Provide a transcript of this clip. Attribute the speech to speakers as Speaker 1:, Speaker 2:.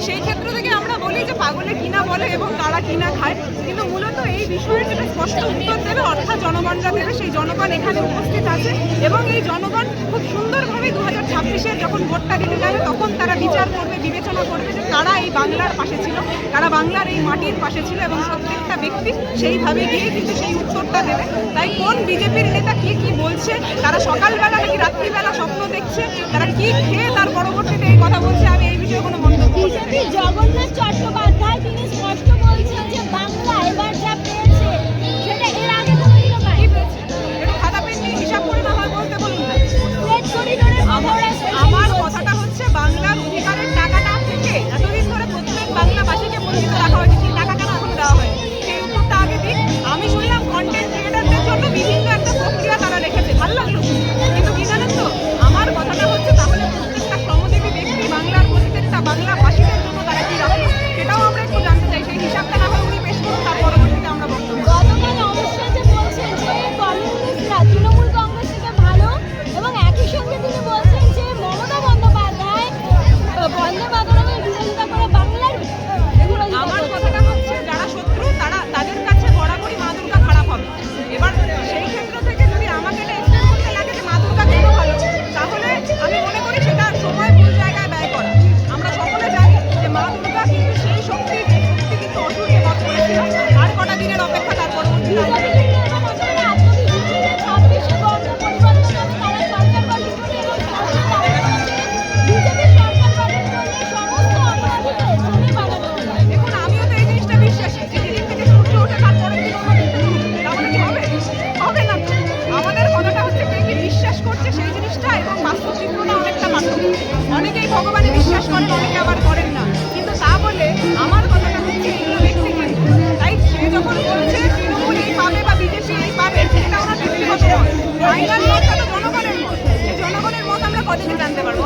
Speaker 1: সেই ক্ষেত্র থেকে আমরা বলি যে পাগলে কিনা বলে এবং তারা কিনা খায়, কিন্তু মূলত এই বিষয়ে যেটা স্পষ্ট উত্তর দেবে অর্থাৎ জনগণরা দেবে। সেই জনগণ এখানে উপস্থিত আছে এবং এই জনগণ খুব সুন্দরভাবে 2026-এ যখন ভোটটা দিতে যাবে তখন তারা বিচার করবে, বিবেচনা করবে যে কারা এই বাংলার পাশে ছিল, কারা বাংলার এই মাটির পাশে ছিল, এবং প্রত্যেকটা ব্যক্তি সেইভাবে গিয়ে কিন্তু সেই উত্তরটা দেবে। তাই কোন বিজেপির নেতা কি কি বলছে, তারা সকালবেলা নাকি রাত্রিবেলা স্বপ্ন দেখছে, তারা কি খেয়ে তার পরবর্তীতে এই কথা বলছে, আমি এই বিষয়ে কোনো মন্তব্য করতে চাই না।
Speaker 2: জগন্নাথ চট্টোপাধ্যায় তিনি স্পষ্ট বলছেন যে বাংলা এবার যা পেয়েছে সেটা এর আগে কোনোদিনও পায়নি।
Speaker 1: একটু খাতা পেন নিয়ে হিসাব করে না হয় বলতে বলুন না।
Speaker 2: স্টেট করিডোরের
Speaker 1: আমার কথাটা হচ্ছে বাংলার অধিকারের টাকাটা থেকে এতদিন ধরে প্রত্যেক বাংলাভাষীকে বঞ্চিত রাখা হয়েছে, সেই টাকা কেন এখনো দেওয়া হয় সেই উত্তরটা আগে দিন। আমি শুনলাম কন্টেন্ট ক্রিয়েটারদের জন্য বিভিন্ন একটা প্রক্রিয়া তারা রেখেছে, ভালো লাগলো, কিন্তু কি জানেন তো আমার কথাটা হচ্ছে তাহলে প্রত্যেকটা শ্রমজীবী ব্যক্তি বাংলার প্রত্যেকটা বাংলাভাষীদের জন্য তারা কি রাখলো সেটাও আমরা একটু জানতে চাই। সেই হিসাবটা না হয় উনি পেশ করুন, তার পরবর্তীতে আমরা বক্তব্য।
Speaker 2: গতকাল অবশ্যই যে বলছেন যে কমিউনিস্টরা তৃণমূল কংগ্রেস থেকে ভালো, এবং একই সঙ্গে তিনি বলছেন যে মমতা বন্দ্যোপাধ্যায় বন্দে মাতরমের বিরোধিতা করে বাংলার
Speaker 1: আমার কথাটা হচ্ছে যারা শত্রু তারা তাদের কাছে বরাবরই মা দুর্গা খারাপ হবে। এবার সেই ক্ষেত্র থেকে যদি আমাকে এটা এক্সপ্লেন করতে লাগে যে মা দুর্গা কেন ভালো, তাহলে আমি মনে করি সেটা সময় ভুল জায়গায় ব্যয় করা। আমরা সকলে জানি যে মা দুর্গা কিন্তু সেই শক্তি, যে শক্তি কিন্তু অসুরকে বধ করেছিল। আর কটা দিনের অপেক্ষা, তার পরবর্তীতে দেখুন, আমিও তো এই জিনিসটা বিশ্বাসী যে যেদিন থেকে সূর্য ওঠে তার পরের দিন অন্য দিন থেকে শুরু। তাহলে কি হবে? হবে না তো। আমাদের কথাটা হচ্ছে কে কি বিশ্বাস করছে সেই জিনিসটা, এবং বাস্তব চিত্রটা অনেকটা পার্থক্য। অনেকেই ভগবানে বিশ্বাস করেন, অনেকে আবার করেন না, কিন্তু তা বলে আমার কথাটা হচ্ছে এগুলো ব্যক্তিগত। তাই সে যখন বলছে তৃণমূল এই পাবে বা বিজেপি এই পাবে, সেটা ওনার ব্যক্তিগত মত। ফাইনাল মতটা তো জনগণের মত। এই জনগণের মত আমরা কদিনে জানতে পারবো?